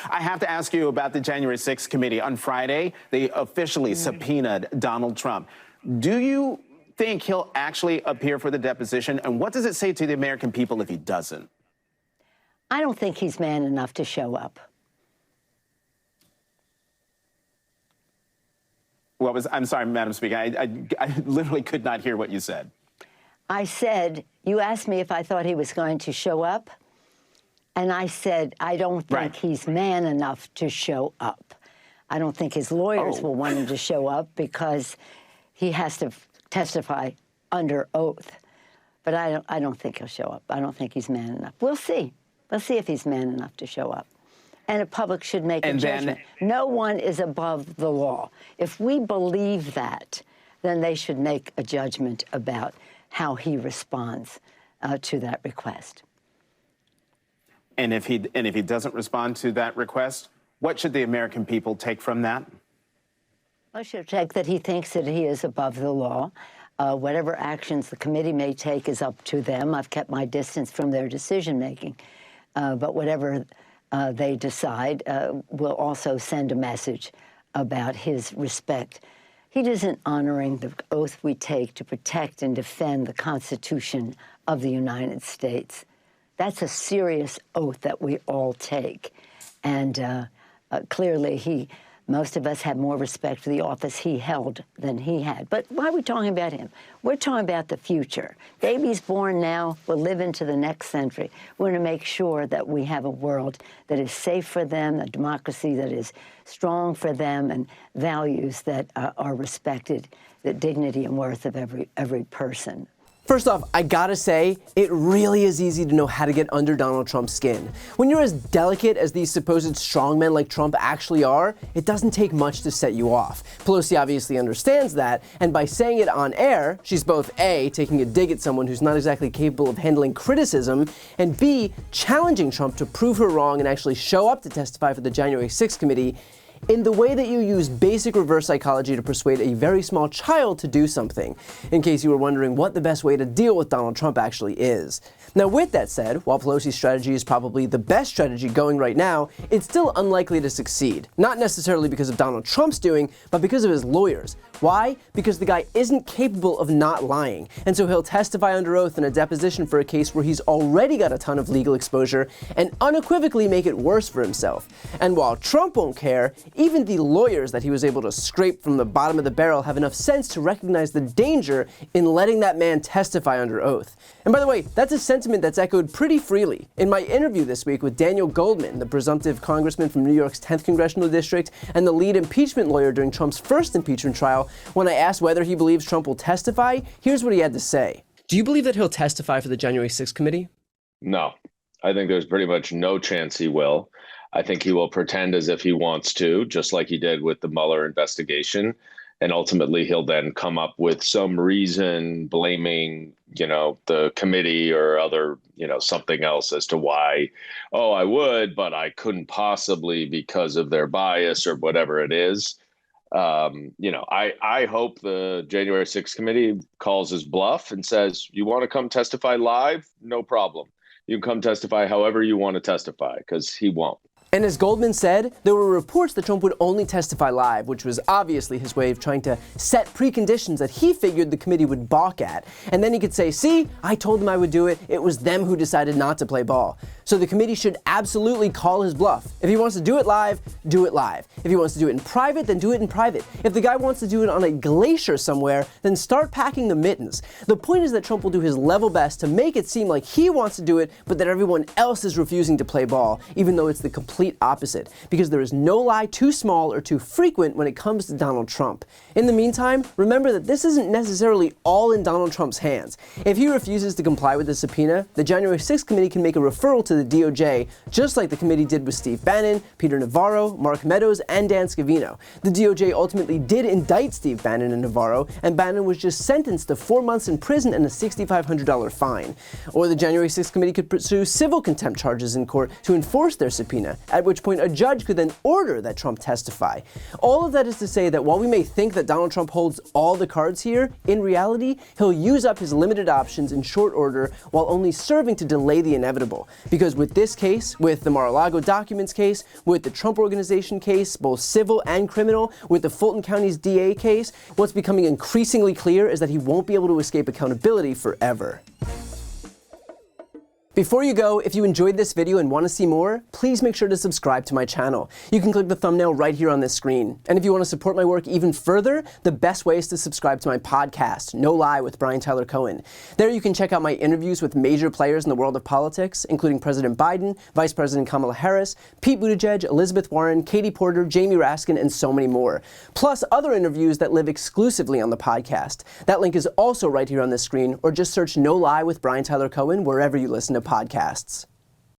I have to ask you about the January 6th committee. On Friday, they officially subpoenaed Donald Trump. Do you think he'll actually appear for the deposition? And what does it say to the American people if he doesn't? I don't think he's man enough to show up. I'm sorry, Madam Speaker, I literally could not hear what you said. I said, you asked me if I thought he was going to show up, and I said, I don't think he's man enough to show up. I don't think his lawyers will want him to show up because he has to testify under oath. But I don't think he'll show up. I don't think he's man enough. We'll see. We'll see if he's man enough to show up. And the public should make a judgment. No one is above the law. If we believe that, then they should make a judgment about how he responds to that request. And if he doesn't respond to that request, what should the American people take from that? I should take that he thinks that he is above the law. Whatever actions the committee may take is up to them. I've kept my distance from their decision-making. But whatever they decide will also send a message about his respect. He isn't honoring the oath we take to protect and defend the Constitution of the United States. That's a serious oath that we all take. And clearly, most of us have more respect for the office he held than he had. But why are we talking about him? We're talking about the future. Babies born now will live into the next century. We're going to make sure that we have a world that is safe for them, a democracy that is strong for them, and values that are respected, the dignity and worth of every person. First off, I gotta say, it really is easy to know how to get under Donald Trump's skin. When you're as delicate as these supposed strongmen like Trump actually are, it doesn't take much to set you off. Pelosi obviously understands that, and by saying it on air, she's both A, taking a dig at someone who's not exactly capable of handling criticism, and B, challenging Trump to prove her wrong and actually show up to testify for the January 6th committee in the way that you use basic reverse psychology to persuade a very small child to do something, in case you were wondering what the best way to deal with Donald Trump actually is. Now, with that said, while Pelosi's strategy is probably the best strategy going right now, it's still unlikely to succeed. Not necessarily because of Donald Trump's doing, but because of his lawyers. Why? Because the guy isn't capable of not lying, and so he'll testify under oath in a deposition for a case where he's already got a ton of legal exposure and unequivocally make it worse for himself. And while Trump won't care, even the lawyers that he was able to scrape from the bottom of the barrel have enough sense to recognize the danger in letting that man testify under oath. And by the way, that's a sentiment that's echoed pretty freely. In my interview this week with Daniel Goldman, the presumptive congressman from New York's 10th congressional district and the lead impeachment lawyer during Trump's first impeachment trial, when I asked whether he believes Trump will testify, here's what he had to say. Do you believe that he'll testify for the January 6th committee? No, I think there's pretty much no chance he will. I think he will pretend as if he wants to, just like he did with the Mueller investigation. And ultimately, he'll then come up with some reason blaming, the committee or other, something else as to why, I would, but I couldn't possibly because of their bias or whatever it is. I hope the January 6th committee calls his bluff and says, you want to come testify live? No problem. You can come testify however you want to testify, because he won't. And as Goldman said, there were reports that Trump would only testify live, which was obviously his way of trying to set preconditions that he figured the committee would balk at. And then he could say, see, I told them I would do it. It was them who decided not to play ball. So the committee should absolutely call his bluff. If he wants to do it live, do it live. If he wants to do it in private, then do it in private. If the guy wants to do it on a glacier somewhere, then start packing the mittens. The point is that Trump will do his level best to make it seem like he wants to do it, but that everyone else is refusing to play ball, even though it's the complete opposite, because there is no lie too small or too frequent when it comes to Donald Trump. In the meantime, remember that this isn't necessarily all in Donald Trump's hands. If he refuses to comply with the subpoena, the January 6th committee can make a referral to the DOJ, just like the committee did with Steve Bannon, Peter Navarro, Mark Meadows, and Dan Scavino. The DOJ ultimately did indict Steve Bannon and Navarro, and Bannon was just sentenced to 4 months in prison and a $6,500 fine. Or the January 6th committee could pursue civil contempt charges in court to enforce their subpoena. at which point a judge could then order that Trump testify. All of that is to say that while we may think that Donald Trump holds all the cards here, in reality, he'll use up his limited options in short order while only serving to delay the inevitable. Because with this case, with the Mar-a-Lago documents case, with the Trump Organization case, both civil and criminal, with the Fulton County's DA case, what's becoming increasingly clear is that he won't be able to escape accountability forever. Before you go, if you enjoyed this video and want to see more, please make sure to subscribe to my channel. You can click the thumbnail right here on this screen. And if you want to support my work even further, the best way is to subscribe to my podcast, No Lie with Brian Tyler Cohen. There you can check out my interviews with major players in the world of politics, including President Biden, Vice President Kamala Harris, Pete Buttigieg, Elizabeth Warren, Katie Porter, Jamie Raskin, and so many more. Plus other interviews that live exclusively on the podcast. That link is also right here on this screen, or just search No Lie with Brian Tyler Cohen wherever you listen to podcasts.